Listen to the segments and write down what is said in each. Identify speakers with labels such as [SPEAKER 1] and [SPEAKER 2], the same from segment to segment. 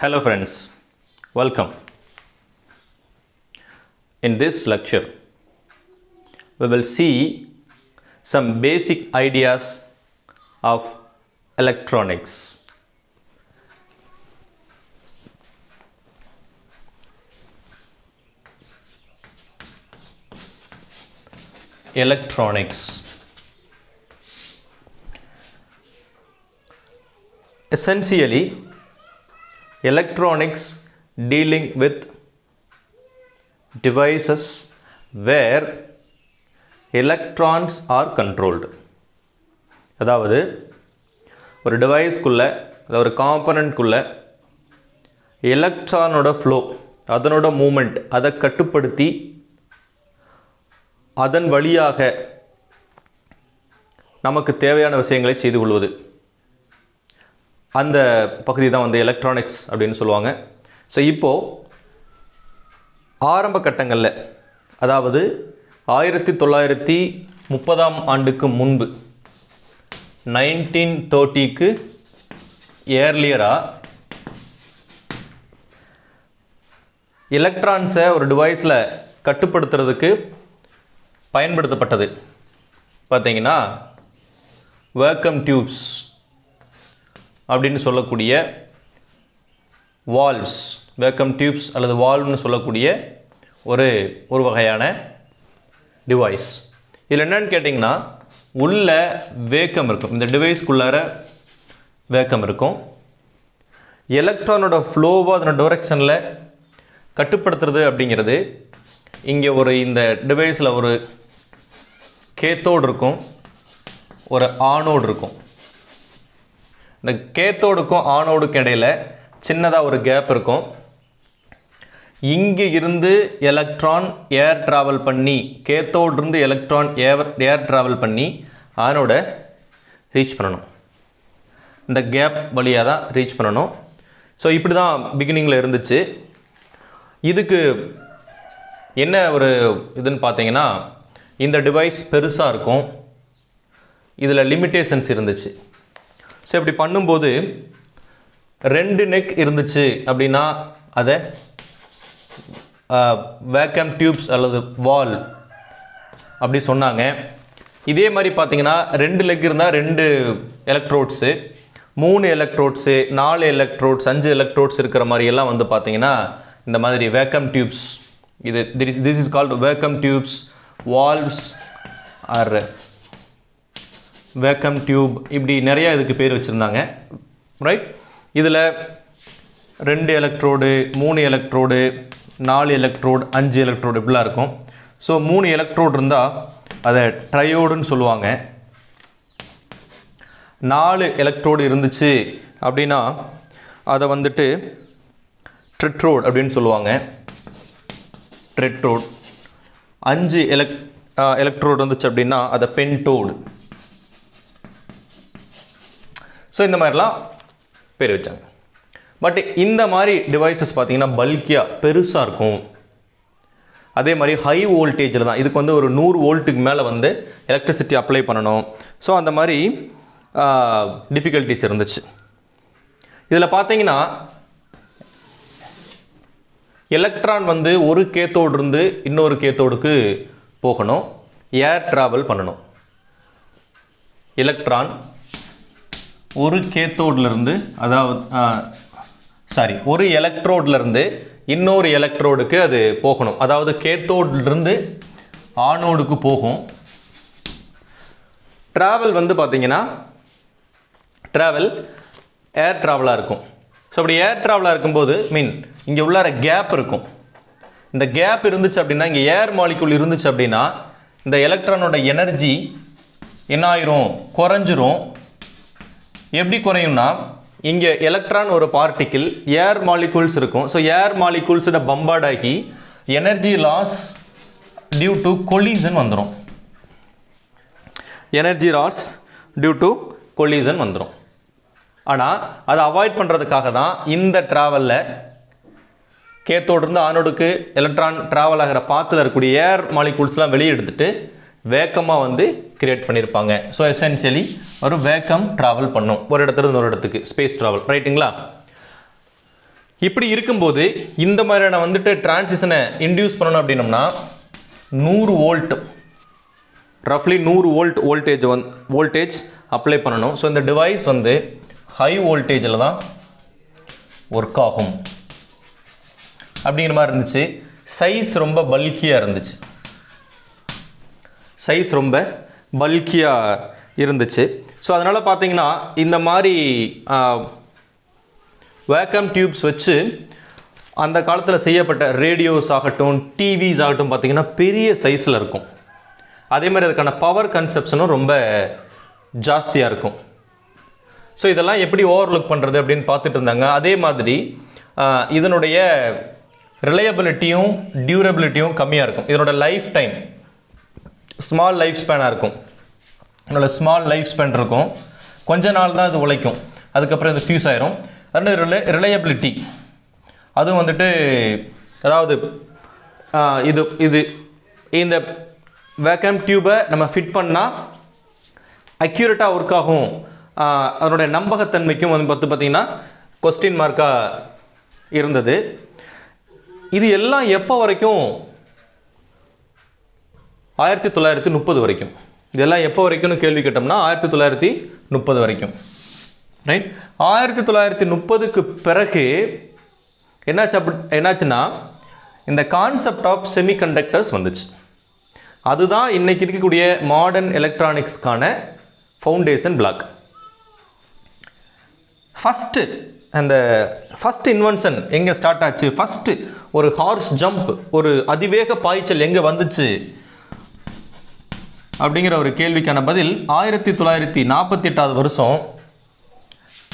[SPEAKER 1] Hello friends, welcome. In this lecture, we will see some basic ideas of electronics. Electronics. Essentially, electronics dealing with devices where electrons are controlled. அதாவது ஒரு டிவைஸ்க்குள்ள ஒரு காம்பனன்ட்குள்ள எலக்ட்ரானோட flow, அதனோட moment, அதை கட்டுப்படுத்தி அதன் வழியாக நமக்கு தேவையான விஷயங்களை செய்து கொள்வது, அந்த பகுதி தான் வந்து எலக்ட்ரானிக்ஸ் அப்படின்னு சொல்லுவாங்க. ஸோ இப்போது ஆரம்ப கட்டங்களில், அதாவது 1930 ஆண்டுக்கு முன்பு 1930க்கு ஏர்லியராக எலக்ட்ரான்ஸை ஒரு டிவைஸில் கட்டுப்படுத்துறதுக்கு பயன்படுத்தப்பட்டது பார்த்தீங்கன்னா வேக்கம் டியூப்ஸ் அப்படின்னு சொல்லக்கூடிய வால்வ்ஸ், வேக்கம் டியூப்ஸ் அல்லது வால்வ்னு சொல்லக்கூடிய ஒரு வகையான டிவைஸ். இதில் என்னன்னு கேட்டிங்கன்னா, உள்ள வேக்கம் இருக்கும், இந்த டிவைஸ்க்குள்ளார வேக்கம் இருக்கும். எலக்ட்ரானோட ஃப்ளோவை அதனோட டைரக்ஷனில் கட்டுப்படுத்துறது அப்படிங்கிறது, இங்கே இந்த டிவைஸில் ஒரு கேத்தோடு இருக்கும், ஒரு ஆனோடு இருக்கும். இந்த கேத்தோடுக்கும் ஆனோடுக்கும் இடையில் சின்னதாக ஒரு கேப் இருக்கும். இங்கே இருந்து எலக்ட்ரான் ஏர் ட்ராவல் பண்ணி, கேத்தோடு எலக்ட்ரான் ஏர் ட்ராவல் பண்ணி ஆனோட ரீச் பண்ணணும். இந்த கேப் வழியாக தான் ரீச் பண்ணணும். ஸோ இப்படி தான் பிகினிங்கில் இருந்துச்சு. இதுக்கு என்ன ஒரு இதுன்னு பார்த்தீங்கன்னா, இந்த டிவைஸ் பெருசாக இருக்கும், இதில் லிமிட்டேஷன்ஸ் இருந்துச்சு. ஸோ இப்படி பண்ணும்போது 2 நெக் இருந்துச்சு அப்படின்னா அதை வேக்கம் டியூப்ஸ் அல்லது வால் அப்படி சொன்னாங்க. இதே மாதிரி பார்த்தீங்கன்னா 2 லெக் இருந்தால் 2 எலக்ட்ரோட்ஸு, 3 எலக்ட்ரோட்ஸு, 4 எலக்ட்ரோட்ஸ், 5 எலக்ட்ரோட்ஸ் இருக்கிற மாதிரியெல்லாம் வந்து பார்த்தீங்கன்னா இந்த மாதிரி vacuum tubes, this is called vacuum tubes, valves or vacuum tube, இப்படி நிறையா இதுக்கு பேர் வச்சுருந்தாங்க, ரைட். இதில் 2 எலக்ட்ரோடு, 3 எலக்ட்ரோடு, 4 எலக்ட்ரோடு, 5 எலக்ட்ரோடு இப்படிலாம் இருக்கும். ஸோ 3 எலக்ட்ரோடு இருந்தால் அதை ட்ரையோடுன்னு சொல்லுவாங்க. 4 எலக்ட்ரோடு இருந்துச்சு அப்படின்னா அதை வந்துட்டு ட்ரெட்ரோடு அப்படின்னு சொல்லுவாங்க, ட்ரெட்ரோடு. 5 எலக்ட்ரோடு இருந்துச்சு அப்படின்னா அதை பென்டோடு. ஸோ இந்த மாதிரிலாம் பேர் வச்சாங்க. பட் இந்த மாதிரி டிவைசஸ் பார்த்தீங்கன்னா பல்கியாக பெருசாக இருக்கும். அதே மாதிரி ஹை வோல்டேஜில் தான், இதுக்கு ஒரு 100 வோல்ட்டுக்கு மேலே எலக்ட்ரிசிட்டி அப்ளை பண்ணணும். ஸோ அந்த மாதிரி டிஃபிகல்ட்டிஸ் இருந்துச்சு. இதில் பார்த்தீங்கன்னா எலக்ட்ரான் ஒரு கேத்தோடு இருந்து இன்னொரு கேத்தோடுக்கு போகணும், ஏர் ட்ராவல் பண்ணணும். எலக்ட்ரான் ஒரு கேத்தோட்லேருந்து, அதாவது ஒரு எலக்ட்ரோட்லேருந்து இன்னொரு எலக்ட்ரோடுக்கு அது போகணும். அதாவது கேத்தோட்லேருந்து ஆனோடுக்கு போகும். ட்ராவல் பார்த்தீங்கன்னா ட்ராவல் ஏர் ட்ராவலாக இருக்கும். ஸோ அப்படி ஏர் ட்ராவலாக இருக்கும்போது இங்கே உள்ளார கேப் இருக்கும். இந்த கேப் இருந்துச்சு அப்படின்னா, இங்கே ஏர் மாலிகுல் இருந்துச்சு அப்படின்னா இந்த எலக்ட்ரானோட எனர்ஜி என்ன ஆயிரும், குறைஞ்சிரும். எப்படி குறையும்னா, இங்கே எலக்ட்ரான் ஒரு பார்ட்டிக்கிள், ஏர் மாலிகுல்ஸ் இருக்கும். ஸோ ஏர் மாலிகுல்ஸோட பம்பார்ட் ஆகி energy loss due to collision வந்துடும். Energy loss due to collision வந்துடும். ஆனால் அதை அவாய்ட் பண்ணுறதுக்காக தான் இந்த ட்ராவலில் கேத்தோடு இருந்து ஆனோடுக்கு எலக்ட்ரான் ட்ராவல் ஆகிற பாத்தில் இருக்கக்கூடிய ஏர் மாலிகூல்ஸ்லாம் வெளியே எடுத்துட்டு வேக்கமாக கிரியேட் பண்ணியிருப்பாங்க. ஸோ எசென்ஷியலி ஒரு வேக்கம் ட்ராவல் பண்ணும் ஒரு இடத்துல ஒரு இடத்துக்கு, ஸ்பேஸ் ட்ராவல், ரைட்டுங்களா? இப்படி இருக்கும்போது இந்த மாதிரியான வந்துட்டு டிரான்சிஷனை இன்டியூஸ் பண்ணணும் அப்படின்னம்னா 100 வோல்ட் ரஃப்லி 100 வோல்ட் வோல்டேஜ் அப்ளை பண்ணணும். ஸோ இந்த டிவைஸ் வந்து ஹை வோல்டேஜில் தான் ஒர்க் ஆகும் அப்படிங்கிற மாதிரி இருந்துச்சு. சைஸ் ரொம்ப பல்கியாக இருந்துச்சு. ஸோ அதனால் பார்த்தீங்கன்னா இந்த மாதிரி வேக்கம் டியூப்ஸ் வச்சு அந்த காலத்தில் செய்யப்பட்ட ரேடியோஸ் ஆகட்டும், டிவிஸ் ஆகட்டும் பார்த்தீங்கன்னா பெரிய சைஸில் இருக்கும். அதே மாதிரி அதுக்கான பவர் கன்சப்ஷனும் ரொம்ப ஜாஸ்தியாக இருக்கும். ஸோ இதெல்லாம் எப்படி ஓவர்லுக் பண்ணுறது அப்படின்னு பார்த்துட்டு இருந்தாங்க. அதே மாதிரி இதனுடைய ரிலையபிலிட்டியும் டியூரபிலிட்டியும் கம்மியாக இருக்கும். இதனோட லைஃப் டைம் ஸ்மால் லைஃப் ஸ்பேனாக இருக்கும். இதனோட ஸ்மால் லைஃப் ஸ்பேன் இருக்கும். கொஞ்ச நாள் தான் இது உழைக்கும், அதுக்கப்புறம் இது ஃபியூஸ் ஆயிரும். அதனால ரிலையபிலிட்டி அதுவும் வந்துட்டு, அதாவது இது இந்த வேக்கம் டியூபை நம்ம ஃபிட் பண்ணால் அக்யூரேட்டாக ஒர்க் ஆகும். அதனுடைய நம்பகத்தன்மைக்கும் வந்து பார்த்தீங்கன்னா கொஸ்டின் மார்க்காக இருந்தது. இது எல்லாம் எப்போ வரைக்கும்? 1930 வரைக்கும். இதெல்லாம் எப்போ வரைக்கும்னு கேள்வி கேட்டோம்னா 1930 வரைக்கும். ரைட். 1930க்கு பிறகு என்னாச்சுன்னா இந்த கான்செப்ட் ஆஃப் செமிகண்டக்டர்ஸ் வந்துச்சு. அதுதான் இன்னைக்கு இருக்கக்கூடிய மாடர்ன் எலக்ட்ரானிக்ஸ்க்கான ஃபவுண்டேஷன் பிளாக். ஃபஸ்ட்டு இன்வென்ஷன் எங்கே ஸ்டார்ட் ஆச்சு? ஃபஸ்ட்டு ஒரு ஹார்ஸ் ஜம்ப், ஒரு அதிவேக பாய்ச்சல் எங்கே வந்துச்சு அப்படிங்கிற ஒரு கேள்விக்கான பதில் 1948 வருஷம்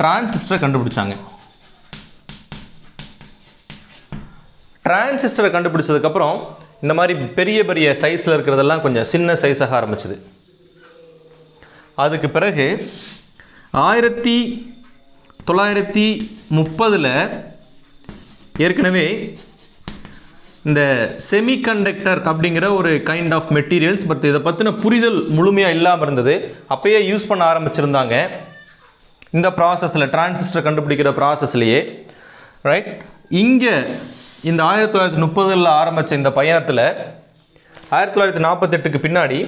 [SPEAKER 1] டிரான்சிஸ்டரை கண்டுபிடிச்சாங்க. டிரான்சிஸ்டரை கண்டுபிடிச்சதுக்கப்புறம் இந்த மாதிரி பெரிய பெரிய சைஸில் இருக்கிறதெல்லாம் கொஞ்சம் சின்ன சைஸாக ஆரம்பிச்சுது. அதுக்கு பிறகு 1930 ஏற்கனவே இந்த செமிகண்டக்டர் அப்படிங்கிற ஒரு கைண்ட் ஆஃப் மெட்டீரியல்ஸ், பட் இதை பற்றின புரிதல் முழுமையாக இல்லாமல் இருந்தது. அப்பயே யூஸ் பண்ண ஆரம்பிச்சிருந்தாங்க இந்த ப்ராசஸில், டிரான்சிஸ்டர் கண்டுபிடிக்கிற ப்ராசஸ்லேயே. ரைட். இங்கே இந்த 1930 ஆரம்பித்த இந்த பயணத்தில் 1948க்கு பின்னாடி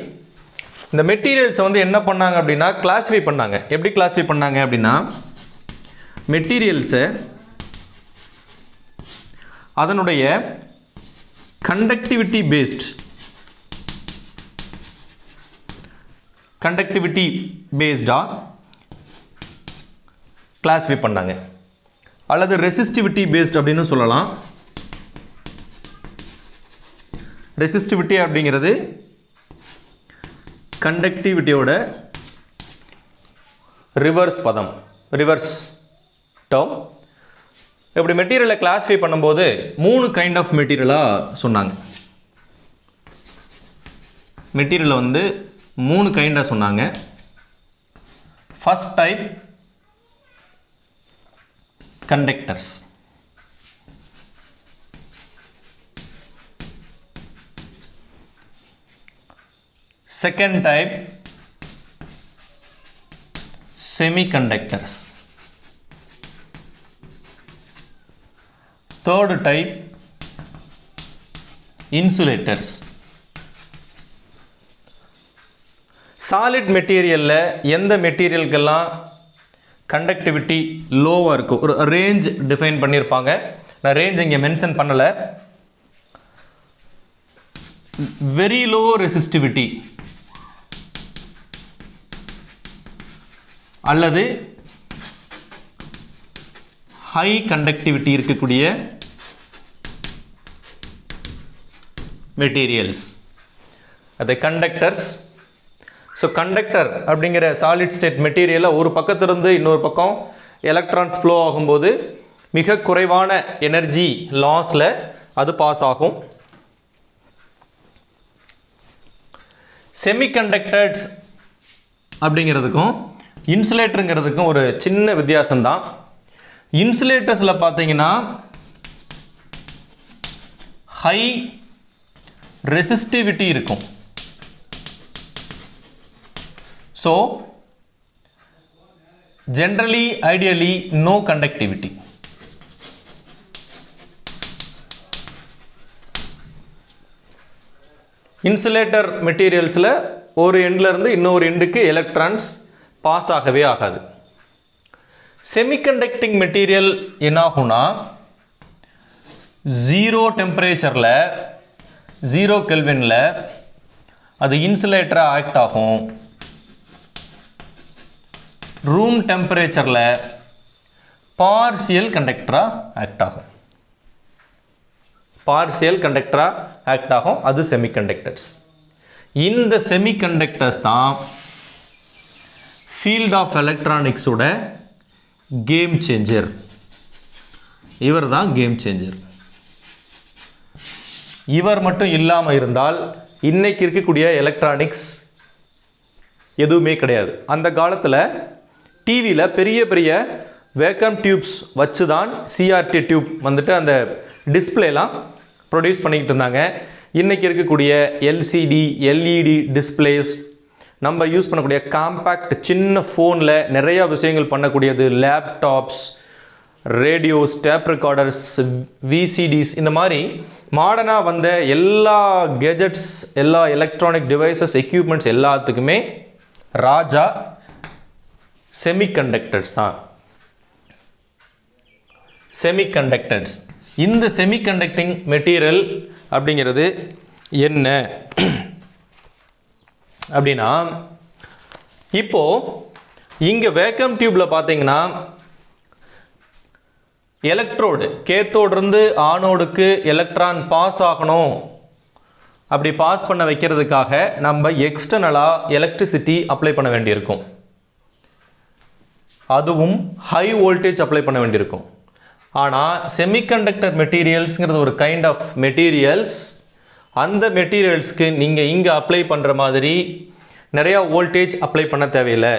[SPEAKER 1] இந்த மெட்டீரியல்ஸை வந்து என்ன பண்ணாங்க அப்படின்னா கிளாஸிஃபை பண்ணாங்க. எப்படி கிளாஸிஃபை பண்ணாங்க அப்படின்னா, மெட்டீரியல்ஸை அதனுடைய கண்டக்டிவிட்டி பேஸ்டாக கிளாஸிஃபை பண்ணாங்க, அல்லது ரெசிஸ்டிவிட்டி பேஸ்ட் அப்படின்னு சொல்லலாம். ரெசிஸ்டிவிட்டி அப்படிங்கிறது கண்டக்டிவிட்டியோட ரிவர்ஸ் டேர்ம். இப்படி மெட்டீரியலை கிளாஸிஃபை பண்ணும்போது 3 கைண்ட் ஆஃப் மெட்டீரியலாக சொன்னாங்க. மெட்டீரியலை வந்து 3 கைண்டாக சொன்னாங்க. First type conductors, second type semiconductors, third type insulators. Solid மெட்டீரியலில் எந்த மெட்டீரியலுக்கெல்லாம் கண்டக்டிவிட்டி லோவாக இருக்கும், ஒரு ரேஞ்ச் டிஃபைன் பண்ணியிருப்பாங்க. நான் ரேஞ்ச் இங்கே மென்ஷன் பண்ணலை. வெரி லோ ரெசிஸ்டிவிட்டி அல்லது ஹை கண்டக்டிவிட்டி இருக்கக்கூடிய மெட்டீரியல்ஸ், அது கண்டக்டர்ஸ். ஸோ கண்டக்டர் அப்படிங்கிற சாலிட் ஸ்டேட் மெட்டீரியலில் ஒரு பக்கத்திலிருந்து இன்னொரு பக்கம் எலக்ட்ரான்ஸ் ஃப்ளோ ஆகும்போது மிக குறைவான எனர்ஜி லாஸில் அது பாஸ் ஆகும். செமிகண்டக்டர்ஸ் அப்படிங்கிறதுக்கும் இன்சுலேட்டருங்கிறதுக்கும் ஒரு சின்ன வித்தியாசம்தான். இன்சுலேட்டர்ஸில் பார்த்தீங்கன்னா ஹை ரெசிஸ்டிவிட்டி இருக்கும். So generally ideally no conductivity. Insulator மெட்டீரியல்ஸில் ஒரு எண்ட்லேருந்து இன்னொரு எண்டுக்கு எலக்ட்ரான்ஸ் பாஸ் ஆகவே ஆகாது. செமிகண்டக்டிங் மெட்டீரியல் என்ன ஆகும்னா 0 டெம்பரேச்சரில் 0 கெல்வினில் அது இன்சுலேட்டராக ஆக்ட் ஆகும். ரூம் டெம்பரேச்சரில் பார்சியல் கண்டக்டராக ஆக்ட் ஆகும். பார்சியல் கண்டக்டராக ஆக்ட் ஆகும். அது செமிகண்டக்டர்ஸ். இந்த செமிகண்டக்டர்ஸ் தான் ஃபீல்ட் ஆஃப் எலக்ட்ரானிக்ஸோட கேம் சேஞ்சர். இவர் தான் கேம் சேஞ்சர். இவர் மட்டும் இல்லாமல் இருந்தால் இன்னைக்கு இருக்கக்கூடிய எலக்ட்ரானிக்ஸ் எதுவுமே கிடையாது. அந்த காலத்தில் டிவியில் பெரிய பெரிய வேக்கம் டியூப்ஸ் வச்சு தான் சிஆர்டி டியூப் வந்துட்டு அந்த டிஸ்பிளேலாம் ப்ரொடியூஸ் பண்ணிக்கிட்டு இருந்தாங்க. இன்றைக்கி இருக்கக்கூடிய எல்சிடி எல்இடி டிஸ்பிளேஸ், நம்ம யூஸ் பண்ணக்கூடிய காம்பேக்ட் சின்ன ஃபோனில் நிறையா விஷயங்கள் பண்ணக்கூடியது, லேப்டாப்ஸ், ரேடியோஸ், டேப் ரெக்கார்டர்ஸ், விசிடிஸ், இந்த மாதிரி மாடர்னாக வந்த எல்லா கேஜெட்ஸ், எல்லா எலக்ட்ரானிக் டிவைசஸ், எக்யூப்மெண்ட்ஸ் எல்லாத்துக்குமே ராஜா செமிகண்டக்டர்ஸ் தான். செமிகண்டக்டர்ஸ். இந்த செமிகண்டக்டிங் மெட்டீரியல் அப்படிங்கிறது என்ன அப்படின்னா, இப்போ இங்கே வேக்கம் டியூப்ல பார்த்தீங்கன்னா எலக்ட்ரோடு, கேத்தோடிருந்து ஆனோடுக்கு எலக்ட்ரான் பாஸ் ஆகணும். அப்படி பாஸ் பண்ண வைக்கிறதுக்காக நம்ம எக்ஸ்டர்னலாக எலக்ட்ரிசிட்டி அப்ளை பண்ண வேண்டியிருக்கும். அதுவும் ஹை வோல்டேஜ் அப்ளை பண்ண வேண்டியிருக்கும். ஆனால் செமிகண்டக்டர் மெட்டீரியல்ஸுங்கிறது ஒரு கைண்ட் ஆஃப் மெட்டீரியல்ஸ். அந்த மெட்டீரியல்ஸ்க்கு நீங்கள் இங்கே அப்ளை பண்ணுற மாதிரி நிறையா வோல்டேஜ் அப்ளை பண்ண தேவையில்லை.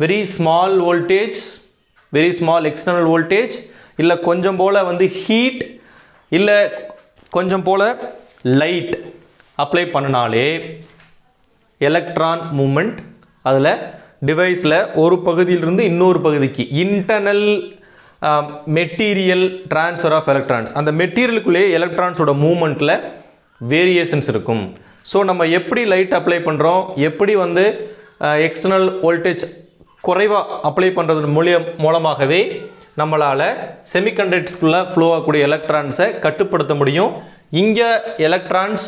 [SPEAKER 1] Very small voltage, very small external voltage, இல்லை கொஞ்சம் போல் ஹீட், இல்லை கொஞ்சம் போல் லைட் அப்ளை பண்ணினாலே எலக்ட்ரான் மூமெண்ட் அதில் டிவைஸில் ஒரு பகுதியிலிருந்து இன்னொரு பகுதிக்கு internal material transfer of electrons, அந்த மெட்டீரியலுக்குள்ளேயே எலக்ட்ரான்ஸோட மூமெண்ட்டில் வேரியேஷன்ஸ் இருக்கும். ஸோ நம்ம எப்படி லைட் அப்ளை பண்ணுறோம், எப்படி எக்ஸ்டர்னல் வோல்டேஜ் குறைவாக அப்ளை பண்ணுறது மூலமாகவே நம்மளால் செமிகண்டக்டர்ஸ்குள்ளே ஃப்ளோ ஆகக்கூடிய எலக்ட்ரான்ஸை கட்டுப்படுத்த முடியும். இங்கே எலக்ட்ரான்ஸ்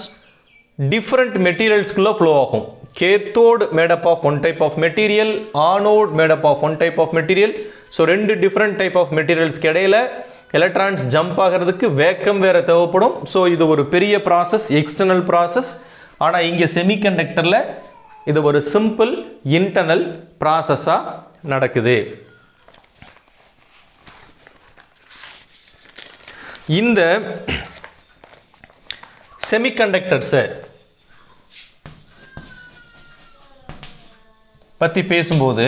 [SPEAKER 1] டிஃப்ரெண்ட் மெட்டீரியல்ஸ்குள்ளே ஃப்ளோ ஆகும். Cathode made up of one type of material, anode made up of one type of material. So ரெண்டு டிஃப்ரெண்ட் டைப் ஆஃப் மெட்டீரியல்ஸ்க்கு இடையில் எலக்ட்ரான்ஸ் ஜம்ப் ஆகிறதுக்கு வேக்கம் வேறு தேவைப்படும். ஸோ இது ஒரு பெரிய ப்ராசஸ், எக்ஸ்டர்னல் ப்ராசஸ். ஆனால் இங்கே செமிகண்டக்டரில் இது ஒரு சிம்பிள் இன்டர்னல் ப்ராசஸாக நடக்குது. இந்த செமிகண்டக்டர்ஸை பற்றி பேசும்போது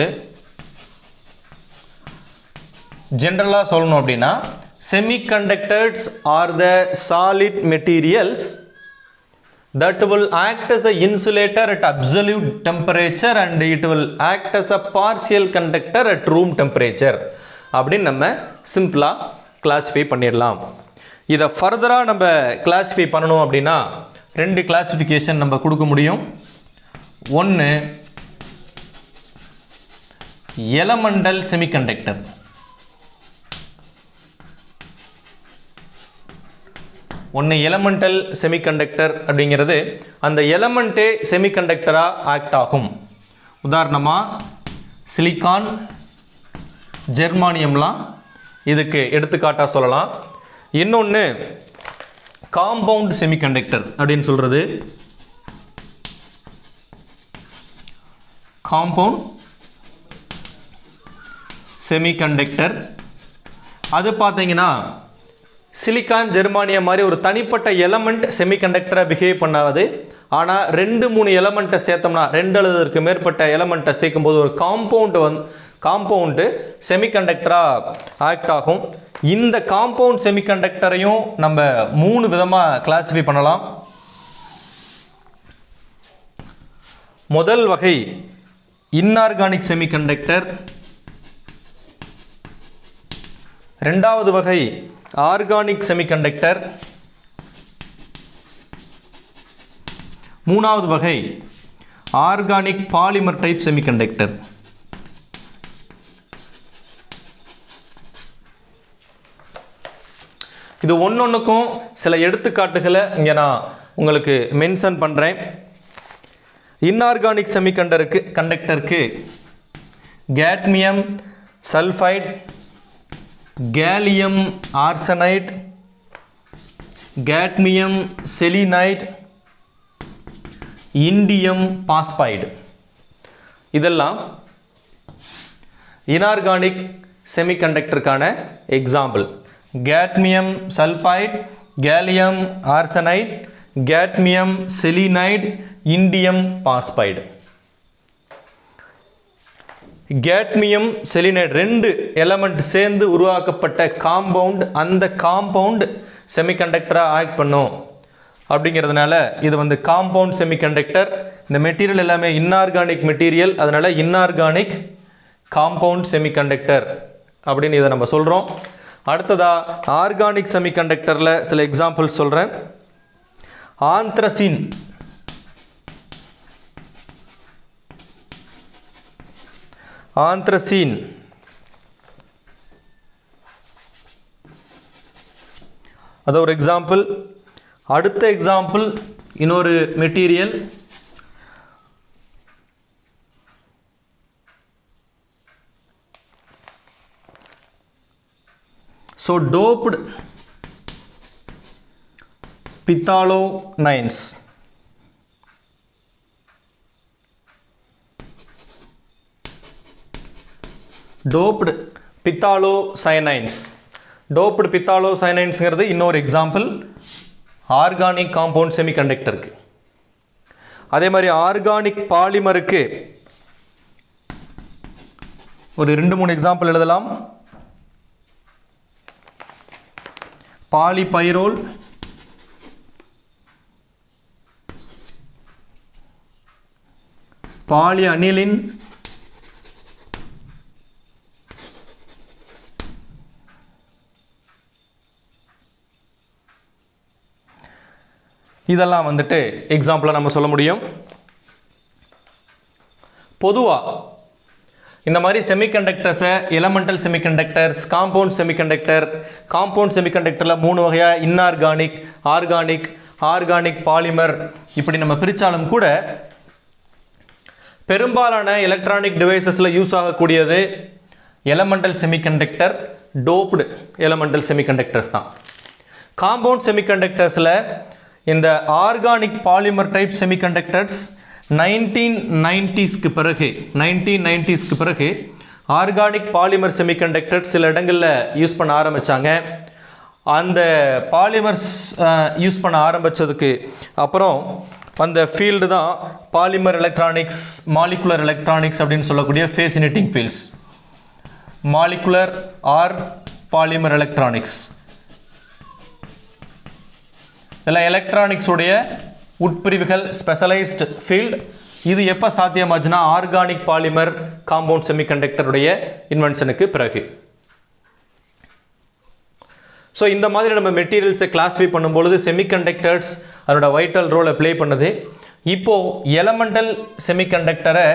[SPEAKER 1] ஜென்ரலாக சொல்லணும் அப்படின்னா, semiconductors R the solid materials that will act as a insulator at absolute temperature and it will act as a partial conductor at room temperature அப்படின்னு நம்ம சிம்பிளாக கிளாஸிஃபை பண்ணிடலாம். இதை ஃபர்தராக நம்ம கிளாஸிஃபை பண்ணணும் அப்படின்னா ரெண்டு கிளாஸிஃபிகேஷன் நம்ம கொடுக்க முடியும். ஒன்று எலமெண்டல் செமிகண்டக்டர், எலமெண்டல் செமிகண்டக்டர் அப்படிங்கிறது அந்த எலமெண்ட்டே செமிகண்டக்டராக ஆக்ட் ஆகும். உதாரணமாக சிலிக்கான், ஜெர்மானியம்லாம் இதுக்கு எடுத்துக்காட்டாக சொல்லலாம். இன்னொன்று காம்பவுண்ட் செமிகண்டக்டர் அப்படின்னு சொல்கிறது. காம்பவுண்ட் செமிகண்டக்டர் அது பார்த்தீங்கன்னா சிலிக்கான், ஜெர்மானியம் மாதிரி ஒரு தனிப்பட்ட எலமெண்ட் செமிகண்டக்டராக பிஹேவ் பண்ணாது. ஆனால் 2-3 எலமெண்ட்டை சேர்த்தோம்னா, 2 அல்லது அதற்கு மேற்பட்ட எலமெண்ட்டை சேர்க்கும்போது ஒரு காம்பவுண்டு செமிகண்டக்டராக ஆக்ட் ஆகும். இந்த காம்பவுண்ட் செமிகண்டக்டரையும் நம்ம 3 விதமாக கிளாஸிஃபை பண்ணலாம். முதல் வகை இன்ஆர்கானிக் செமிகண்டக்டர், ரெண்டாவது வகை ஆர்கானிக் செமிகண்டக்டர், மூணாவது வகை ஆர்கானிக் பாலிமர் டைப் செமிகண்டக்டர். இது ஒன்னொன்றுக்கும் சில எடுத்துக்காட்டுகளை இங்கே நான் உங்களுக்கு மென்ஷன் பண்ணுறேன். இன்ஆர்கானிக் செமிகண்டக்டருக்கு cadmium sulphide, gallium arsenide, cadmium selenide, indium phosphide, இதெல்லாம் இன்ஆர்கானிக் செமிகண்டக்டருக்கான example. Cadmium sulphide, gallium arsenide, cadmium selenide, indium phosphide. Cadmium selenide ரெண்டு எலமெண்ட் சேர்ந்து உருவாக்கப்பட்ட காம்பவுண்ட், அந்த காம்பவுண்ட் செமிகண்டக்டராக ஆக்ட் பண்ணும். அப்படிங்கிறதுனால இது வந்து காம்பவுண்ட் செமிகண்டக்டர். இந்த மெட்டீரியல் எல்லாமே இன்ஆர்கானிக் மெட்டீரியல், அதனால இன்ஆர்கானிக் காம்பவுண்ட் செமிகண்டக்டர் அப்படின்னு இதை நம்ம சொல்கிறோம். அடுத்ததா ஆர்கானிக் செமிகண்டக்டரில் சில எக்ஸாம்பிள் சொல்கிறேன். ஆந்த்ரசின், ஆந்த்ரசின் அது ஒரு எக்ஸாம்பிள். அடுத்த எக்ஸாம்பிள் இன்னொரு material so doped phthalonines, doped phthalocyanines, doped phthalocyanines இன்னொரு எக்ஸாம்பிள் ஆர்கானிக் காம்பவுண்ட் செமிகண்டக்டருக்கு. அதே மாதிரி ஆர்கானிக் பாலிமருக்கு ஒரு 2-3 எக்ஸாம்பிள் எழுதலாம். பாலிபைரோல், பாலிஅனிலின், இதெல்லாம் வந்துட்டு எக்ஸாம்பிளாக நம்ம சொல்ல முடியும். பொதுவாக இந்த மாதிரி செமிகண்டக்டர்ஸை elemental semiconductors, compound semiconductor, compound செமிகண்டக்டரில் 3 வகையாக இன்ஆர்கானிக், ஆர்கானிக், ஆர்கானிக் பாலிமர் இப்படி நம்ம பிரித்தாலும் கூட பெரும்பாலான எலக்ட்ரானிக் டிவைசஸில் யூஸ் ஆகக்கூடியது elemental semiconductor, doped elemental semiconductors தான். காம்பவுண்ட் செமிகண்டக்டர்ஸில் இந்த ஆர்கானிக் பாலிமர் டைப் செமிகண்டக்டர்ஸ் 1990ஸ்க்கு பிறகு ஆர்கானிக் பாலிமர் செமிகண்டக்டர் சில இடங்களில் யூஸ் பண்ண ஆரம்பித்தாங்க. அந்த பாலிமர்ஸ் யூஸ் பண்ண ஆரம்பித்ததுக்கு அப்புறம் அந்த ஃபீல்டு தான் பாலிமர் எலக்ட்ரானிக்ஸ், மாலிகுலர் எலக்ட்ரானிக்ஸ் அப்படின்னு சொல்லக்கூடிய fascinating fields. Molecular or polymer electronics இதெல்லாம் எலக்ட்ரானிக்ஸுடைய உட்பிரிவுகள், ஸ்பெஷலைஸ்டு ஃபீல்டு. இது எப்போ சாத்தியமாச்சுன்னா ஆர்கானிக் பாலிமர் காம்பவுண்ட் செமிகண்டக்டருடைய இன்வென்ஷனுக்கு பிறகு. ஸோ இந்த மாதிரி நம்ம மெட்டீரியல்ஸை கிளாஸிஃபை பண்ணும்பொழுது செமிகண்டக்டர்ஸ் அதோட வைட்டல் ரோலை ப்ளே பண்ணுது. இப்போது எலமெண்டல் செமிகண்டக்டரை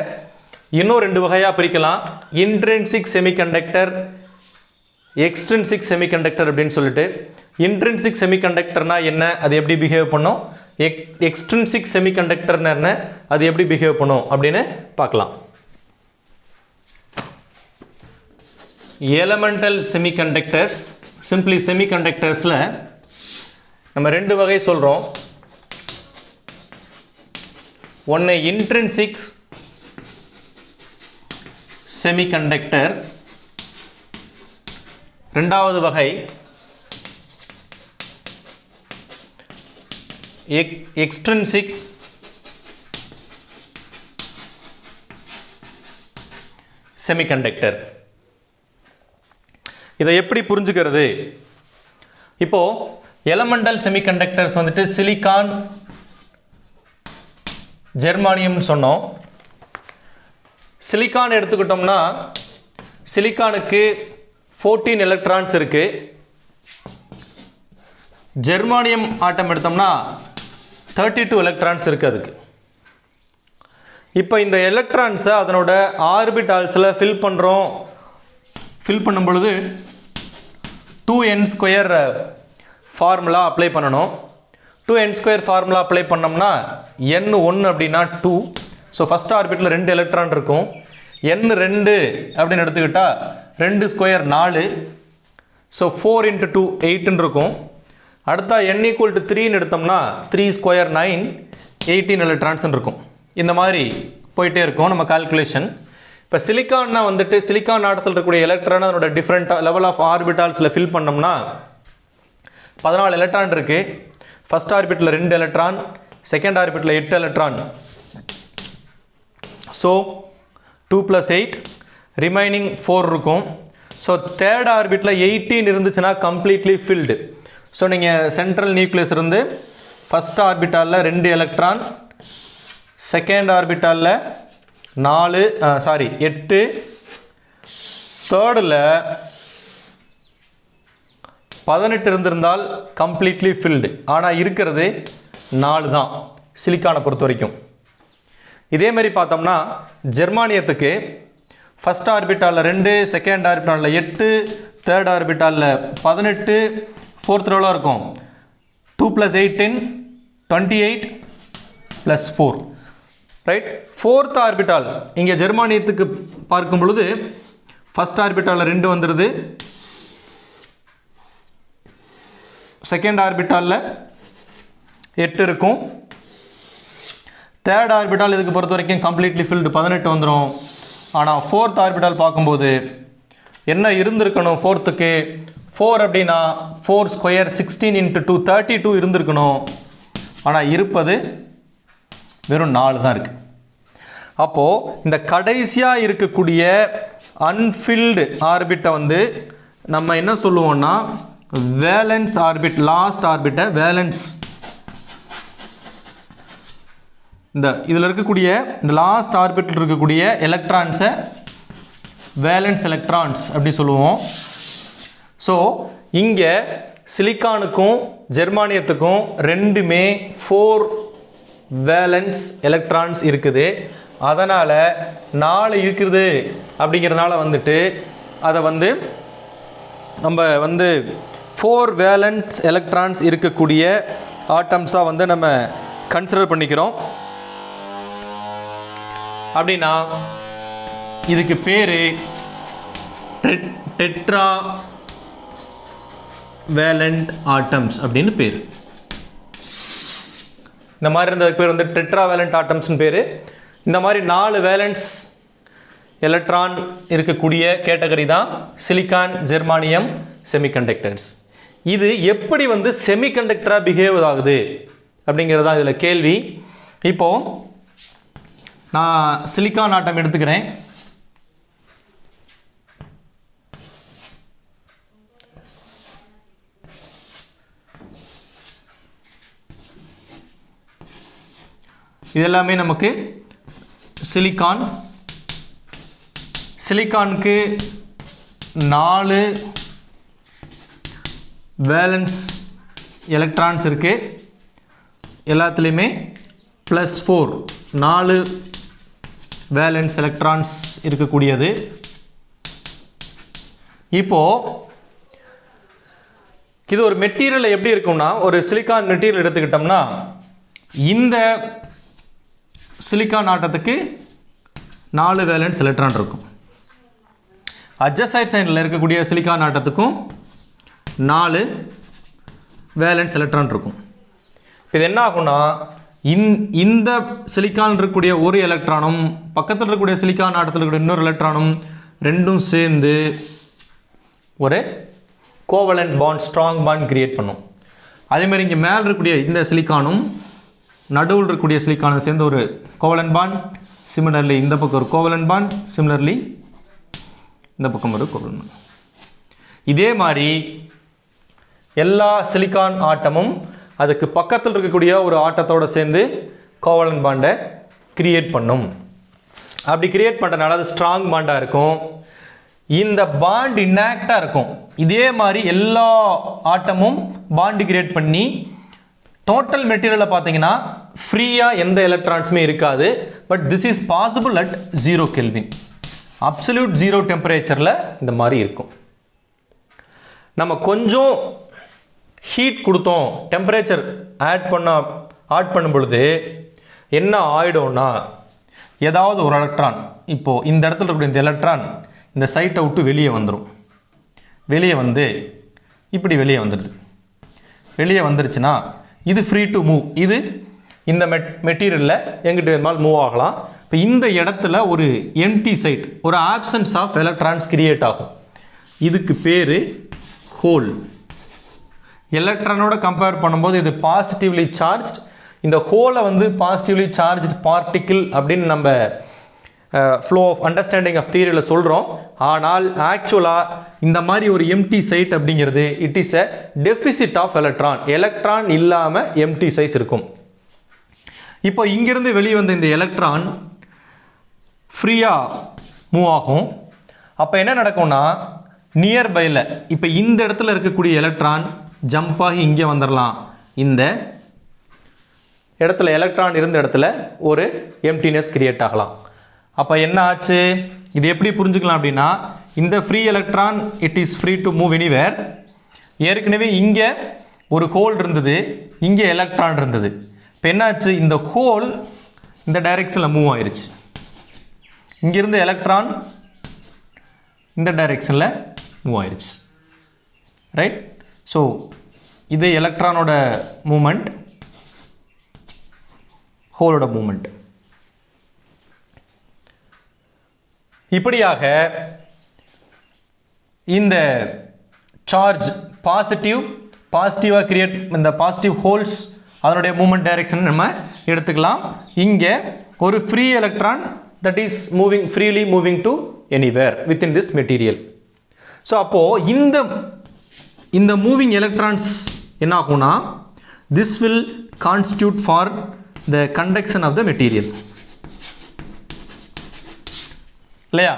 [SPEAKER 1] இன்னும் 2 வகையாக பிரிக்கலாம். இன்ட்ரின்சிக் செமிகண்டக்டர், எக்ஸ்ட்ரின்சிக் செமிகண்டக்டர் அப்படின்னு சொல்லிட்டு. இன்ட்ரின்சிக் செமிகண்டக்டர்னா என்ன, அது எப்படி பிஹேவ் பண்ணும், எக்ஸ்ட்ரின்சிக் செமிகண்டக்டர்னா என்ன, அது எப்படி பிஹேவ் பண்ணும் அப்படின்னு பார்க்கலாம். எலமெண்டல் செமிகண்டக்டர்ஸ், சிம்பிளி செமிகண்டக்டர்ஸில் நம்ம 2 வகை சொல்கிறோம். ஒன்று இன்ட்ரின்சிக் செமிகண்டக்டர், ரெண்டாவது வகை எக்ஸ்ட்ரின்சிக் செமிகண்டக்டர். இதை எப்படி புரிஞ்சுக்கிறது? இப்போ எலமெண்டல் செமிகண்டக்டர்ஸ் வந்துட்டு சிலிக்கான், ஜெர்மானியம் சொன்னோம். சிலிக்கான் எடுத்துக்கிட்டோம்னா சிலிக்கானுக்கு 14 எலக்ட்ரான்ஸ் இருக்கு. ஜெர்மானியம் ஆட்டம் எடுத்தோம்னா 32 எலக்ட்ரான்ஸ் இருக்கு. அதுக்கு இப்போ இந்த எலக்ட்ரான்ஸை அதனோட ஆர்பிட்டால்ஸில் ஃபில் பண்ணுறோம். ஃபில் பண்ணும் பொழுது 2n² ஃபார்முலா அப்ளை பண்ணணும். 2n² ஃபார்முலா அப்ளை பண்ணோம்னா n1 அப்படின்னா 2. ஸோ ஃபஸ்ட் ஆர்பிட்டில் 2 எலக்ட்ரான் இருக்கும். n2 அப்படின்னு எடுத்துக்கிட்டால் 2 ஸ்கொயர் 4. ஸோ 4 × 2 8 இருக்கும். அடுத்தா n = 3ன்னு எடுத்தோம்னா 3 ஸ்கொயர் 9 18 எலக்ட்ரான்ஸ் இருக்கும். இந்த மாதிரி போயிட்டே இருக்கும் நம்ம கால்குலேஷன். இப்போ சிலிக்கான்னா வந்துட்டு சிலிக்கான் ஆட்டத்தில் இருக்கக்கூடிய எலக்ட்ரான் அதனோட டிஃப்ரெண்ட் லெவல் ஆஃப் ஆர்பிட்டால்ஸில் ஃபில் பண்ணோம்னா 14 எலக்ட்ரான் இருக்குது. ஃபஸ்ட் ஆர்பிட்டில் 2 எலக்ட்ரான், செகண்ட் ஆர்பிட்டில் 8 எலக்ட்ரான். ஸோ 2 + 8 ரிமைனிங் 4 இருக்கும். ஸோ தேர்ட் ஆர்பிட்டில் 18 இருந்துச்சுன்னா கம்ப்ளீட்லி ஃபில்டு. ஸோ நீங்கள் சென்ட்ரல் நியூக்ளியஸ் இருந்து ஃபஸ்ட் ஆர்பிட்டாலில் 2 எலக்ட்ரான், செகண்ட் ஆர்பிட்டாலில் 8, தேர்டில் 18 இருந்திருந்தால் கம்ப்ளீட்லி ஃபில்டு. ஆனால் இருக்கிறது 4 தான் சிலிக்கானை பொறுத்த வரைக்கும். இதே மாதிரி பார்த்தோம்னா ஜெர்மானியத்துக்கு ஃபஸ்ட் ஆர்பிட்டாலில் 2, செகண்ட் ஆர்பிட்டாலில் 8, தேர்ட் ஆர்பிட்டாலில் 18, ஃபோர்த் ரோவில் இருக்கும் 2 + 18 28 + 4, ரைட். ஃபோர்த் ஆர்பிட்டால் இங்கே ஜெர்மானியத்துக்கு பார்க்கும் பொழுது ஃபஸ்ட் ஆர்பிட்டாலில் 2 வந்துடுது, செகண்ட் ஆர்பிட்டாலில் 8 இருக்கும், தேர்ட் ஆர்பிட்டால் இதுக்கு பொறுத்த வரைக்கும் கம்ப்ளீட்லி ஃபில்டு 18 வந்துடும். ஆனால் ஃபோர்த் ஆர்பிட்டால் பார்க்கும்போது என்ன இருந்திருக்கணும்? ஃபோர்த்துக்கு 4 அப்படின்னா 4 ஸ்கொயர் 16 × 2 32 இருந்திருக்கணும். ஆனால் இருப்பது வெறும் 4 தான் இருக்குது. அப்போது இந்த கடைசியாக இருக்கக்கூடிய அன்ஃபில்டு ஆர்பிட்டை வந்து நம்ம என்ன சொல்லுவோம்னா வேலன்ஸ் ஆர்பிட், லாஸ்ட் ஆர்பிட்டை வேலன்ஸ், இந்த இதில் இருக்கக்கூடிய இந்த லாஸ்ட் ஆர்பிட்டில் இருக்கக்கூடிய எலக்ட்ரான்ஸை வேலன்ஸ் எலக்ட்ரான்ஸ் அப்படி சொல்லுவோம். ஸோ இங்கே சிலிக்கானுக்கும் ஜெர்மானியத்துக்கும் ரெண்டுமே 4 வேலன்ஸ் எலக்ட்ரான்ஸ் இருக்குது. அதனால் 4 இருக்குது அப்படிங்கிறதுனால வந்துட்டு அதை வந்து நம்ம வந்து 4 வேலன்ஸ் எலக்ட்ரான்ஸ் இருக்கக்கூடிய ஆட்டம்ஸாக வந்து நம்ம கன்சிடர் பண்ணிக்கிறோம். அப்படின்னா இதுக்கு பேர் டெட்ரா வேலண்ட் ஆட்டம்ஸ் அப்படின்னு பேர். இந்த மாதிரி இருந்ததுக்கு பேர் வந்து டெட்ரா வேலண்ட் ஆட்டம்ஸ்னு பேர். இந்த மாதிரி 4 வேலன்ஸ் எலக்ட்ரான் இருக்கக்கூடிய கேட்டகரி தான் சிலிக்கான், ஜெர்மானியம் செமிகண்டக்டர்ஸ். இது எப்படி வந்து செமிகண்டக்டராக பிஹேவ் ஆகுது அப்படிங்கிறது தான் இதில் கேள்வி. இப்போது நான் சிலிக்கான் ஆட்டம் எடுத்துக்கிறேன். இது எல்லாமே நமக்கு சிலிக்கான். சிலிக்கானுக்கு 4 வேலன்ஸ் எலக்ட்ரான்ஸ் இருக்குது. எல்லாத்துலேயுமே +4 4 வேலன்ஸ் எலக்ட்ரான்ஸ் இருக்கக்கூடியது. இப்போது இது ஒரு மெட்டீரியல் எப்படி இருக்கும்னா, ஒரு சிலிக்கான் மெட்டீரியல் எடுத்துக்கிட்டோம்னா இந்த சிலிக்கான் ஆட்டத்துக்கு 4 வேலன்ஸ் எலக்ட்ரான் இருக்கும். அட்ஜசைட் சைடில் இருக்கக்கூடிய சிலிக்கான் ஆட்டத்துக்கும் 4 வேலன்ஸ் எலக்ட்ரான் இருக்கும். இது என்ன ஆகும்னா இந்த சிலிக்கான் இருக்கக்கூடிய ஒரு எலக்ட்ரானும் பக்கத்தில் இருக்கக்கூடிய சிலிக்கான் ஆட்டத்தில் இருக்கக்கூடிய இன்னொரு எலக்ட்ரானும் ரெண்டும் சேர்ந்து ஒரு covalent bond, strong bond create பண்ணும். அதேமாதிரி இங்கே மேலே இருக்கக்கூடிய இந்த சிலிக்கானும் நடுவில் இருக்கக்கூடிய சிலிக்கானும் சேர்ந்து ஒரு கோவலண்ட் பாண்ட். சிமிலர்லி இந்த பக்கம் ஒரு கோவலண்ட் பாண்ட், சிமிலர்லி இந்த பக்கம் ஒரு கோவலண்ட் பாண்ட். இதே மாதிரி எல்லா சிலிக்கான் ஆட்டமும் அதுக்கு பக்கத்தில் இருக்கக்கூடிய ஒரு ஆட்டத்தோடு சேர்ந்து கோவலண்ட் பாண்டை கிரியேட் பண்ணும். அப்படி கிரியேட் பண்ணுறதுனால அது ஸ்ட்ராங் பாண்டாக இருக்கும். இந்த பாண்ட் இன்ஆக்டாக இருக்கும். இதே மாதிரி எல்லா ஆட்டமும் பாண்டு கிரியேட் பண்ணி டோட்டல் மெட்டீரியலில் பார்த்தீங்கன்னா ஃப்ரீயாக எந்த எலக்ட்ரான்ஸுமே இருக்காது. But this is possible at 0 kelvin. Absolute 0 டெம்பரேச்சரில் இந்த மாதிரி இருக்கும். நம்ம கொஞ்சம் ஹீட் கொடுத்தோம், டெம்பரேச்சர் ஆட் பண்ணும் பொழுது என்ன ஆகிடும்னா, ஏதாவது ஒரு எலக்ட்ரான், இப்போது இந்த இடத்துல இருக்கக்கூடிய இந்த எலக்ட்ரான் இந்த சைட்டை விட்டு வெளியே வந்துடும். வெளியே வந்து இப்படி வெளியே வந்துடுது. வெளியே வந்துருச்சுன்னா இது ஃப்ரீ டு மூவ். இது இந்த மெட்டீரியலில் எங்கிட்ட இருந்தாலும் மூவ் ஆகலாம். இப்போ இந்த இடத்துல ஒரு எம்டி சைட், ஒரு ஆப்சன்ஸ் ஆஃப் எலக்ட்ரான்ஸ் கிரியேட் ஆகும். இதுக்கு பேர் ஹோல். எலக்ட்ரானோட கம்பேர் பண்ணும்போது இது பாசிட்டிவ்லி சார்ஜ். இந்த ஹோலை வந்து பாசிட்டிவ்லி சார்ஜ் பார்ட்டிக்கிள் அப்படின்னு நம்ம ஃப்ளோ ஆஃப் அண்டர்ஸ்டாண்டிங் ஆஃப் தியரியில் சொல்கிறோம். ஆனால் ஆக்சுவலாக இந்த மாதிரி ஒரு எம்டி சைட் அப்படிங்கிறது it is a deficit of electron. Electron இல்லாமல் எம்டி சைஸ் இருக்கும். இப்போ இங்கிருந்து வெளியே வந்த இந்த எலக்ட்ரான் ஃப்ரீயாக மூவ் ஆகும். அப்போ என்ன நடக்கும்னா, நியர்பையில் இப்போ இந்த இடத்துல இருக்கக்கூடிய எலக்ட்ரான் ஜம்ப் ஆகி இங்கே வந்துடலாம். இந்த இடத்துல எலக்ட்ரான் இருந்த இடத்துல ஒரு எம்டினஸ் கிரியேட் ஆகலாம். அப்போ என்ன ஆச்சு, இது எப்படி புரிஞ்சுக்கலாம் அப்படின்னா, இந்த free electron it is free to move anywhere. ஏற்கனவே இங்கே ஒரு ஹோல் இருந்தது, இங்கே எலக்ட்ரான் இருந்தது. இப்போ என்னாச்சு, இந்த ஹோல் இந்த டைரெக்ஷனில் மூவ் ஆயிடுச்சு. இங்கிருந்து எலக்ட்ரான் இந்த டைரெக்ஷனில் மூவ் ஆயிடுச்சு. ரைட். ஸோ இது எலக்ட்ரானோட மூமெண்ட், ஹோலோட மூமெண்ட். இப்படியாக இந்த சார்ஜ் பாசிட்டிவாக கிரியேட், இந்த பாசிட்டிவ் ஹோல்ஸ் அதனுடைய மூமெண்ட் டைரெக்ஷன் நம்ம எடுத்துக்கலாம். இங்கே ஒரு free electron that is freely moving to anywhere within this material. So அப்போது இந்த மூவிங் எலக்ட்ரான்ஸ் என்ன ஆகும்னா, this will constitute for the conduction of the material. இல்லையா?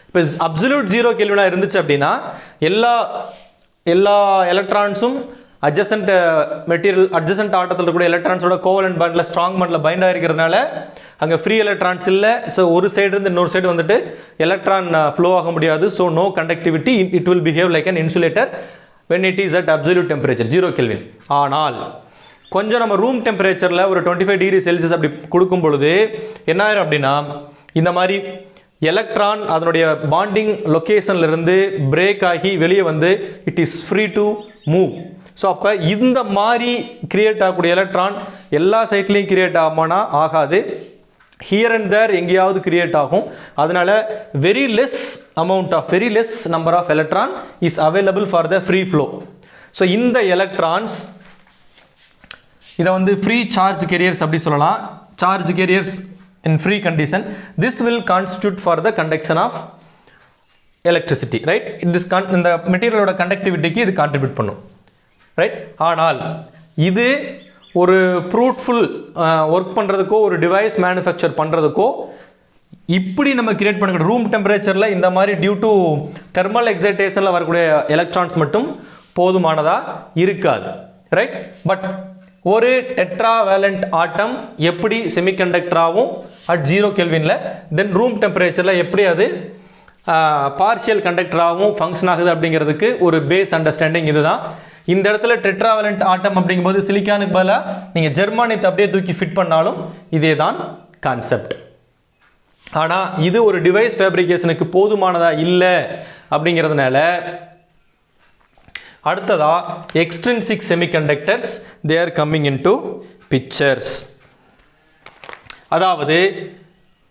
[SPEAKER 1] இப்போ அப்சல்யூட் 0 கெல்வினாக இருந்துச்சு அப்படின்னா எல்லா எலக்ட்ரான்ஸும் அட்ஜசன்ட் மெட்டீரியல், அட்ஜசன்ட் ஆட்டத்தில் இருக்கக்கூடிய எலக்ட்ரான்ஸோட கோவலன்ட் பாண்டில் ஸ்ட்ராங் பாண்டில் பைண்ட் ஆகிருக்கிறதுனால அங்கே ஃப்ரீ எலக்ட்ரான்ஸ் இல்லை. ஸோ ஒரு சைடு இருந்து இன்னொரு சைடு வந்துட்டு எலக்ட்ரான் ஃப்ளோ ஆக முடியாது. So no conductivity, it will behave like an insulator when it is at absolute temperature 0 kelvin. ஆனால் கொஞ்சம் நம்ம ரூம் டெம்பரேச்சரில் ஒரு 25 டிகிரி செல்சியஸ் அப்படி கொடுக்கும் பொழுது என்ன ஆயிரும் அப்படின்னா, இந்த மாதிரி எலக்ட்ரான் அதனுடைய பாண்டிங் லொக்கேஷன்லேருந்து பிரேக் ஆகி வெளியே வந்து it is free to move. So அப்போ இந்த மாதிரி கிரியேட் ஆகக்கூடிய எலக்ட்ரான் எல்லா சைட்லையும் கிரியேட் ஆகுமானா ஆகாது. ஹியர் அண்ட் தேர் எங்கேயாவது கிரியேட் ஆகும். அதனால very less number of electron is available for the free flow. So இந்த எலக்ட்ரான்ஸ் இதை வந்து ஃப்ரீ சார்ஜ் கேரியர்ஸ் அப்படி சொல்லலாம். Charge carriers in free condition, this will constitute for the conduction of electricity. Right. இந்த மெட்டீரியலோட கண்டக்டிவிட்டிக்கு இது கான்ட்ரிபியூட் பண்ணும். Right. ஆனால் இது ஒரு ஃப்ரூட்ஃபுல் ஒர்க் பண்ணுறதுக்கோ ஒரு டிவைஸ் மேனுஃபேக்சர் பண்ணுறதுக்கோ இப்படி நம்ம கிரியேட் பண்ணக்கூடிய ரூம் டெம்பரேச்சரில் இந்த மாதிரி டியூ டு தெர்மல் எக்ஸைட்டேஷனில் வரக்கூடிய எலக்ட்ரான்ஸ் மட்டும் போதுமானதாக இருக்காது. ரைட். பட் ஒரு டெட்ராவேலண்ட் ஆட்டம் எப்படி செமிகண்டக்டராகவும் அட் 0 கெல்வினில், தென் ரூம் டெம்பரேச்சரில் எப்படி அது பார்ஷியல் கண்டக்டராகவும் ஃபங்க்ஷன் ஆகுது அப்படிங்கிறதுக்கு ஒரு பேஸ் அண்டர்ஸ்டாண்டிங் இதுதான். இந்த இடத்துல டெட்ராவேலண்ட் ஆட்டம் அப்படிங்கும்போது சிலிக்கானுக்கு பதிலாக நீங்கள் ஜெர்மானியத்தை அப்படியே தூக்கி ஃபிட் பண்ணாலும் இதே தான் கான்செப்ட். ஆனால் இது ஒரு டிவைஸ் ஃபேப்ரிகேஷனுக்கு போதுமானதாக இல்லை. அப்படிங்கிறதுனால அடுத்ததா extrinsic semiconductors they are coming into pictures. அதாவது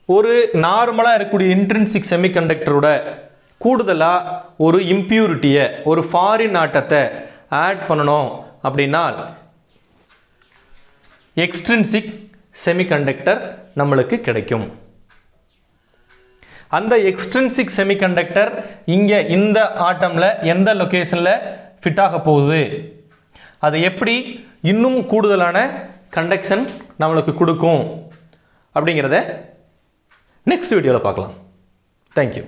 [SPEAKER 1] ஒரு நார்மலாக இருக்கக்கூடிய இன்ட்ரின்சிக் செமிகண்டக்டரோட கூடுதலாக ஒரு இம்பியூரிட்டியை, ஒரு ஃபாரின் ஆட்டத்தை ஆட் பண்ணணும் அப்படின்னா எக்ஸ்ட்ரின்சிக் செமிகண்டக்டர் நம்மளுக்கு கிடைக்கும். அந்த எக்ஸ்ட்ரின்சிக் செமிகண்டக்டர் இங்கே இந்த ஆட்டமில் எந்த லொக்கேஷனில் ஃபிட் ஆக போகுது, அது எப்படி இன்னும் கூடுதலான கண்டக்ஷன் நம்மளுக்கு கொடுக்கும் அப்படிங்கிறத நெக்ஸ்ட் வீடியோவில் பார்க்கலாம். தேங்க்யூ.